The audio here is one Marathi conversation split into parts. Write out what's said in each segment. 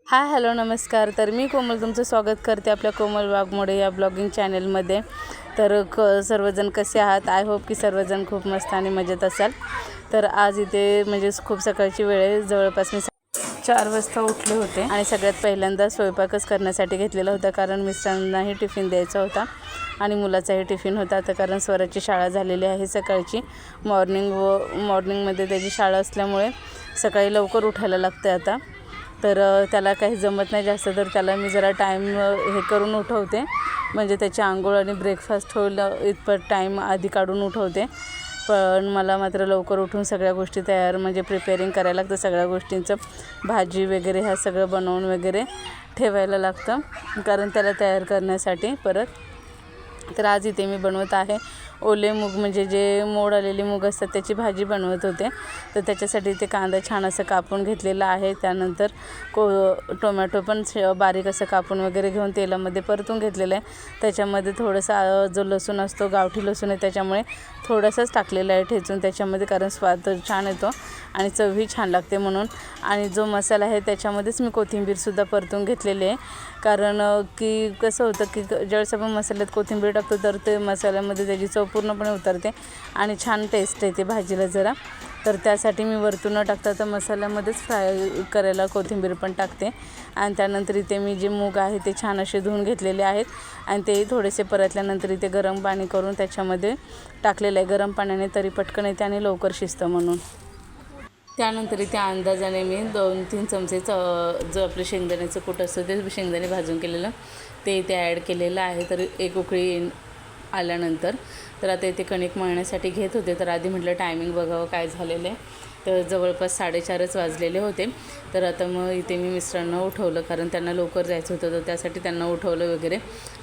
हाय हॅलो नमस्कार. तर मी कोमल तुमचं स्वागत करते आपल्या कोमल वाघमोडे या ब्लॉगिंग चॅनलमध्ये. तर सर्वजण कसे आहात? आय होप की सर्वजण खूप मस्त आणि मजेत असाल. तर आज इथे म्हणजे खूप सकाळची वेळ आहे. जवळपास मी 4 वाजता उठले होते आणि सगळ्यात पहिल्यांदा स्वयंपाकच करण्यासाठी घेतलेला होता, कारण मिस्टरांनाही टिफिन द्यायचा होता आणि मुलाचाही टिफिन होता. आता कारण स्वराची शाळा झालेली आहे सकाळची. मॉर्निंगमध्ये त्याची शाळा असल्यामुळे सकाळी लवकर उठायला लागते आता. तर त्याला काही जमत नाही जास्त, तर त्याला मी जरा टाईम हे करून उठवते, म्हणजे त्याची आंघोळ आणि ब्रेकफास्ट होईल इतपत टाईम आधी काढून उठवते. पण मला मात्र लवकर उठून सगळ्या गोष्टी तयार म्हणजे प्रिपेअरिंग करायला लागतं. सगळ्या गोष्टींचं भाजी वगैरे ह्या सगळं बनवून वगैरे ठेवायला लागतं, कारण त्याला तयार करण्यासाठी परत. तर आज इथे मी बनवत आहे ओले मूग, म्हणजे जे मोड आलेली मूग असतात त्याची भाजी बनवत होते. तर त्याच्यासाठी ते कांदा छान असं कापून घेतलेला आहे. त्यानंतर टोमॅटो पण बारीक असं कापून वगैरे घेऊन तेलामध्ये परतून घेतलेलं आहे. त्याच्यामध्ये थोडंसं जो लसूण असतो, गावठी लसूण आहे, त्याच्यामुळे थोडंसंच टाकलेलं आहे ठेचून त्याच्यामध्ये, कारण स्वाद छान येतो आणि चवही छान लागते म्हणून. आणि जो मसाला आहे त्याच्यामध्येच मी कोथिंबीरसुद्धा परतून घेतलेली आहे, कारण की कसं होतं की ज्यावेळेस आपण मसाल्यात कोथिंबीर टाकतो तर ते मसाल्यामध्ये त्याची चव पूर्णपणे उतरते आणि छान टेस्ट येते भाजीला जरा. तर त्यासाठी मी वरतून न टाकता तर मसाल्यामध्येच फ्राय करायला कोथिंबीर पण टाकते. आणि त्यानंतर इथे मी जे मूग आहे ते छान असे धुवून घेतलेले आहेत आणि ते थोडेसे परतल्यानंतर इथे गरम पाणी करून त्याच्यामध्ये टाकलेलं आहे. गरम पाण्याने तरी पटकन येते आणि लवकर शिजतं म्हणून. त्यानंतर इथे अंदाजाने मी 2-3 चमचे जो आपलं शेंगदाण्याचं कूट असतं ते शेंगदाणे भाजून केलेलं ते इथे ॲड केलेलं आहे. तर एक उकळी आल्यानंतर तर आता इथे कणिक मळण्यासाठी घेत होते. तर आधी म्हटलं टायमिंग बघावं काय झालेलं आहे. तर जवळपास 4:30 वाजलेले होते. तर आता मग इथे मी मिस्टरांना उठवलं, कारण त्यांना लवकर जायचं होतं, तर त्यासाठी त्यांना उठवलं वगैरे.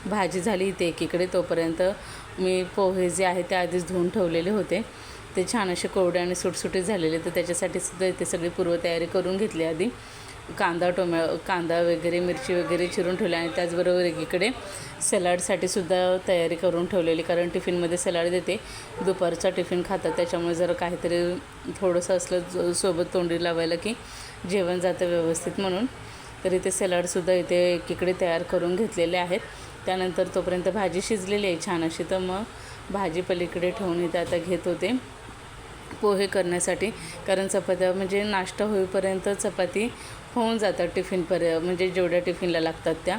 भाजी झाली इथे एकीकडे, तोपर्यंत मी पोहे जे आहे ते आधीच धुवून ठेवलेले होते. ते छान असे कोरडे आणि सुटसुटीत झालेले. तर त्याच्यासाठी सुद्धा इथे सगळी पूर्वतयारी करून घेतली आधी. कांदा वगैरे मिरची वगैरे चिरून ठेवली आणि त्याचबरोबर एकीकडे सॅलडसाठी सुद्धा तयारी करून ठेवलेली, कारण टिफिनमध्ये सॅलड देते. दुपारचा टिफिन खातात, त्याच्यामुळे जर काहीतरी थोडंसं असलं सोबत तोंडी लावायला की जेवण जातं व्यवस्थित म्हणून. तर इथे सॅलडसुद्धा इथे एकीकडे तयार करून घेतलेले आहेत. त्यानंतर तोपर्यंत भाजी शिजलेली आहे छान अशी, तर मग भाजी पलीकडे ठेवून इथे आता घेत होते पोहे करण्यासाठी, कारण चपात्या म्हणजे नाश्ता होईपर्यंत चपाती होऊन जातात म्हणजे जेवढ्या टिफिनला लागतात त्या.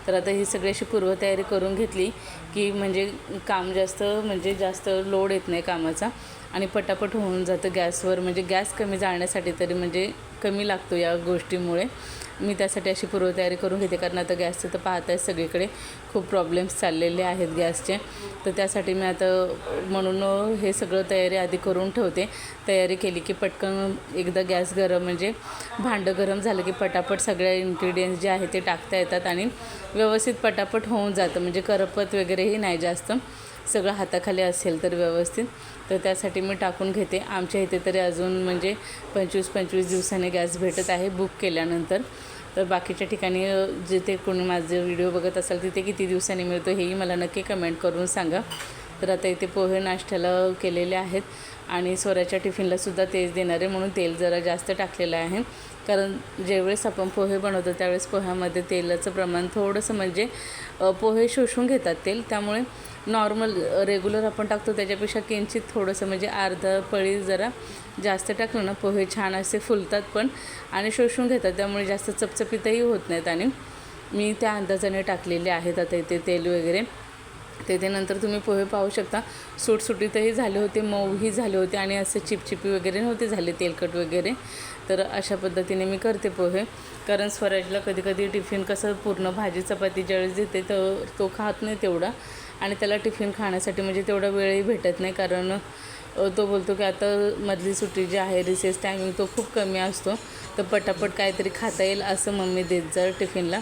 तर आता ही सगळी अशी पूर्वतयारी करून घेतली की म्हणजे काम जास्त लोड येत नाही कामाचा आणि पटापट होऊन जातं गॅसवर. म्हणजे गॅस कमी जाळण्यासाठी तरी म्हणजे कमी लागतो या गोष्टीमुळे. मी त्यासाठी अशी पूर्वतयारी करून घेते, कारण आता गॅसचं तर पाहताय सगळीकडे खूप प्रॉब्लेम्स चाललेले आहेत गॅसचे. तर त्यासाठी मी आता म्हणून हे सगळं तयारी आधी करून ठेवते. तयारी केली की पटकन एकदा गॅस म्हणजे भांडं गरम झालं की पटापट सगळे इन्ग्रेडियंट्स जे आहे ते टाकता येतात आणि व्यवस्थित पटापट होऊन जातं. म्हणजे करपत वगैरेही नाही जास्त, सगळं हाताखाली असेल तर व्यवस्थित. तर त्यासाठी मी टाकून घेते. आमच्या इथे तरी अजून म्हणजे 25 दिवसांनी गॅस भेटत आहे बुक केल्यानंतर. तर बाकीच्या ठिकाणी जिथे कोणी माझे व्हिडिओ बघत असाल तिथे किती दिवसांनी मिळतो हेही मला नक्की कमेंट करून सांगा. तर आता इथे पोहे नाश्त्याला केलेले आहेत आणि स्वराच्या टिफिनलासुद्धा तेच देणार आहे, म्हणून तेल जरा जास्त टाकलेलं आहे. कारण ज्यावेळेस आपण पोहे बनवतो त्यावेळेस पोह्यामध्ये तेलाचं प्रमाण थोडंसं म्हणजे पोहे शोषून घेतात तेल, त्यामुळे नॉर्मल रेग्युलर आपण टाकतो त्याच्यापेक्षा किंचित थोडंसं म्हणजे अर्धा पळी जरा जास्त टाकलं ना पोहे छान असे फुलतात पण आणि शोषून घेतात, त्यामुळे जास्त चपचपीतही होत नाहीत. आणि मी त्या अंदाजाने टाकलेले आहेत आता इथे तेल वगैरे. ते नंतर तुम्ही पोहे पाहू शकता सुटसुटीतही झाले होते, मऊही झाले होते आणि असे चिपचिपी वगैरे नव्हते झाले तेलकट वगैरे. तर अशा पद्धतीने मी करते पोहे, कारण स्वराजला कधी टिफिन कसं पूर्ण भाजी चपाती ज्यावेळेस देते तर तो खात नाही तेवढा, आणि त्याला टिफिन खाण्यासाठी म्हणजे तेवढा वेळही भेटत नाही, कारण तो बोलतो की आता मधली सुट्टी जी आहे रिसेस टायमिंग तो खूप कमी असतो, तर पटापट काहीतरी खाता येईल असं मम्मी देत जा टिफिनला.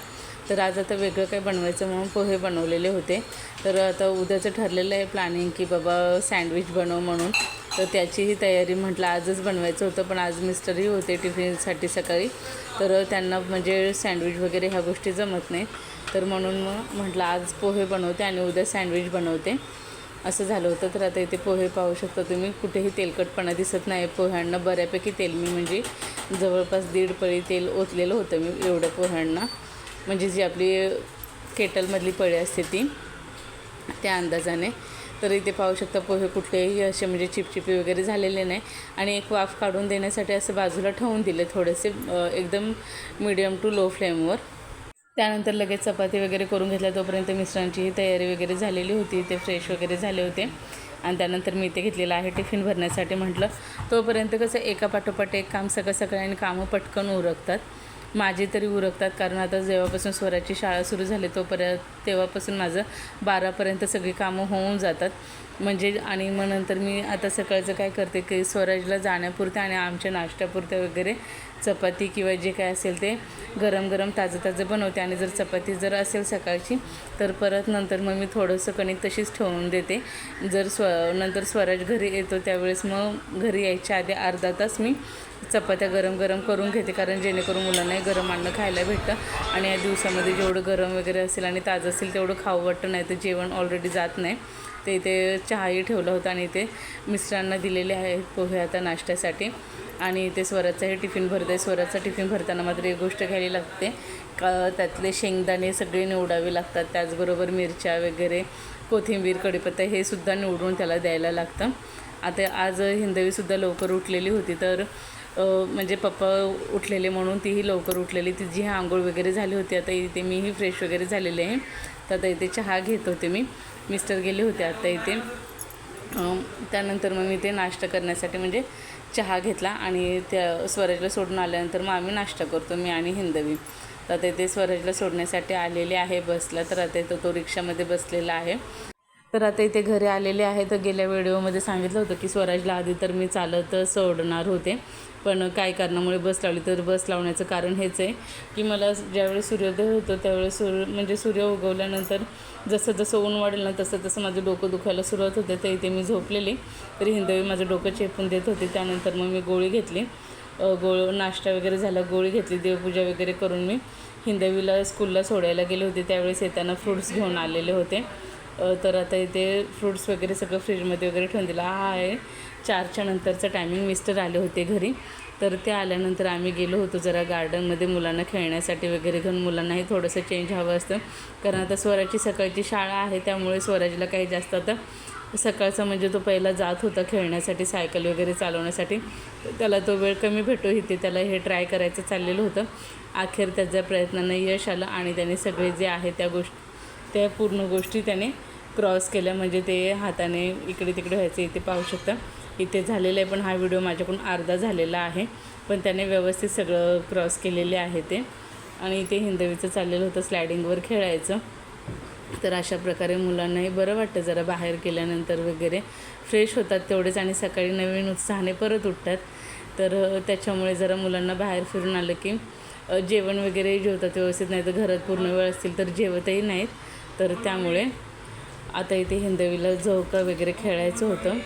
तर आज आता वेगळं काही बनवायचं म्हणून पोहे बनवलेले होते. तर आता उद्याचं ठरलेलं आहे प्लॅनिंग की बाबा सँडविच बनव म्हणून. तर त्याचीही तयारी म्हटलं आजच बनवायचं होतं, पण आज मिस्टरही होते टिफिनसाठी सकाळी, तर त्यांना म्हणजे सँडविच वगैरे ह्या गोष्टी जमत नाही. तर म्हणून मग म्हटलं आज पोहे बनवते आणि उद्या सँडविच बनवते असं झालं होतं. तर आता इथे पोहे पाहू शकता तुम्ही, कुठेही तेलकटपणा दिसत नाही पोह्यांना, बऱ्यापैकी तेल मी म्हणजे जवळपास 1.5 पळी तेल ओतलेलं होतं मी एवढ्या पोह्यांना, म्हणजे जी आपली केटलमधली पळी असते ती, त्या अंदाजाने. तर इथे पाहू शकता पोहे कुठलेही असे म्हणजे चिपचिपी वगैरे झालेले नाही. आणि एक वाफ काढून देण्यासाठी असं बाजूला ठेवून दिले थोडेसे, एकदम मीडियम टू लो फ्लेमवर. त्यानंतर लगेच चपाती वगैरे करून घेतल्या. तोपर्यंत मिस्टरांचीही तयारी वगैरे झालेली होती, ते फ्रेश वगैरे झाले होते. आणि त्यानंतर मी इथे घेतलेलं आहे टिफिन भरण्यासाठी. म्हटलं तोपर्यंत कसं एका पाठोपाठ एक काम सकाळी कामं पटकन उरकतात, माझी तरी उरकतात. कारण आता जेव्हापासून स्वराची शाळा सुरू झाली तेव्हापासून माझं 12पर्यंत सगळी कामं होऊन जातात म्हणजे. आणि मग नंतर मी आता सकाळचं काय करते की स्वराजला जाण्यापुरतं आणि आमच्या नाश्त्यापुरतं वगैरे चपाती किंवा जे काय असेल ते गरम गरम ताजं बनवते. आणि जर चपाती जर असेल सकाळची तर परत नंतर मग मी थोडंसं कणिक तशीच ठेवून देते. जर नंतर स्वराज घरी येतो त्यावेळेस मग घरी यायच्या आधी अर्धा तास मी चपात्या गरम करून घेते, कारण जेणेकरून मुलांनाही गरम अन्न खायला भेटतं. आणि या दिवसामध्ये जेवढं गरम वगैरे असेल आणि ताजं असेल तेवढं खाऊ वाटतं, नाही तर जेवण ऑलरेडी जात नाही. ते इथे चहाही ठेवला होता आणि इथे मिस्टरांना दिलेले आहेत पोहे आता नाश्त्यासाठी. आणि इथे स्वराजचाही टिफिन भरते. स्वराजचा टिफिन भरताना मात्र एक गोष्ट घ्यायला लागते का त्यातले शेंगदाणे सगळे निवडावे लागतात, त्याचबरोबर मिरच्या वगैरे, कोथिंबीर, कढीपत्ता हे सुद्धा निवडून त्याला द्यायला लागतं. आता आज हिंदवीसुद्धा लवकर उठलेली होती, तर म्हणजे पप्पा उठलेले म्हणून तीही लवकर उठलेली. तिची ही आंघोळ वगैरे झाली होती. आता इथे मीही फ्रेश वगैरे झालेले आहे. तर आता इथे चहा घेत होते मी, मिस्टर गेले होते आता इथे. त्यानंतर मग मी ते नाश्ता करण्यासाठी म्हणजे चहा घेतला आणि त्या स्वराजला सोडून आल्यानंतर मग आम्ही नाश्ता करतो, मी आणि हिंदवी. तर आता इथे स्वराजला सोडण्यासाठी आलेले आहे बसला. तर आता तो रिक्षामध्ये बसलेला आहे. तर आता इथे घरी आलेले आहे. तर गेल्या व्हिडिओमध्ये सांगितलं होतं की स्वराजला आधी तर मी चालत सोडणार होते, पण काही कारणामुळे बस लावली. तर बस लावण्याचं कारण हेच आहे की मला ज्यावेळेस सूर्योदय होतो त्यावेळेस म्हणजे सूर्य उगवल्यानंतर जसं ऊन वाढेल ना तसं माझं डोकं दुखायला सुरुवात होते. तर इथे मी झोपलेली, तरी हिंदवी माझं डोकं चेपून देत होती. त्यानंतर मग मी गोळी घेतली, नाश्ता वगैरे झाला, गोळी घेतली, देवपूजा वगैरे करून मी हिंदवीला स्कूलला सोडायला गेले होते. त्यावेळेस येताना फ्रूट्स घेऊन आलेले होते. तर आता इथे फ्रूट्स वगैरे सगळं फ्रीजमध्ये वगैरे ठेवून दिलं. हा आहे 4च्या नंतरचा टायमिंग. मिस्टर आले होते घरी, तर ते आल्यानंतर आम्ही गेलो होतो जरा गार्डनमध्ये मुलांना खेळण्यासाठी वगैरे घेऊन. मुलांनाही थोडंसं चेंज हवं असतं, कारण आता स्वराची सकाळची शाळा आहे, त्यामुळे स्वराजला काही जास्त आता सकाळचा म्हणजे तो पहिला जात होता खेळण्यासाठी, सायकल वगैरे चालवण्यासाठी, त्याला तो वेळ कमी भेटो इथे त्याला हे ट्राय करायचं चाललेलं होतं. अखेर त्याच्या प्रयत्नांना यश आलं आणि त्याने सगळे जे आहे त्या पूर्ण गोष्टी त्याने क्रॉस केल्या. म्हणजे ते हाताने इकडे तिकडे व्हायचं, इथे पाहू शकता इथे झालेलं आहे. पण हा व्हिडिओ माझ्याकडून अर्धा झालेला आहे, पण त्याने व्यवस्थित सगळं क्रॉस केलेले आहे ते. आणि इथे हिंदवीचं चाललेलं होतं स्लायडिंगवर खेळायचं. तर अशा प्रकारे मुलांनाही बरं वाटतं जरा बाहेर केल्यानंतर वगैरे, फ्रेश होतात तेवढेच आणि सकाळी नवीन उत्साहाने परत उठतात. तर त्याच्यामुळे जरा मुलांना बाहेर फिरून आलं की जेवण वगैरे जेवतात व्यवस्थित, नाही तर घरात पूर्ण वेळ असतील तर जेवतही नाहीत. तर त्यामुळे आता इथे हिंदवीला झोका वगैरे खेळायचं होतं,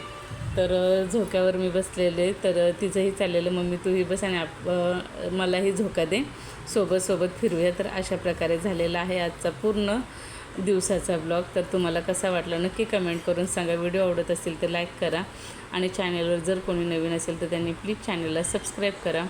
तर झोक्यावर मी बसलेले. तर तिचंही चाललेलं मम्मी तूही बस आणि मलाही झोका दे, सोबत फिरूया. तर अशा प्रकारे झालेला आहे आजचा पूर्ण दिवसाचा ब्लॉग. तर तुम्हाला कसा वाटला नक्की कमेंट करून सांगा. व्हिडिओ आवडत असेल तर लाईक करा आणि चॅनलवर जर कोणी नवीन असेल तर त्यांनी प्लीज चॅनलला सबस्क्राईब करा.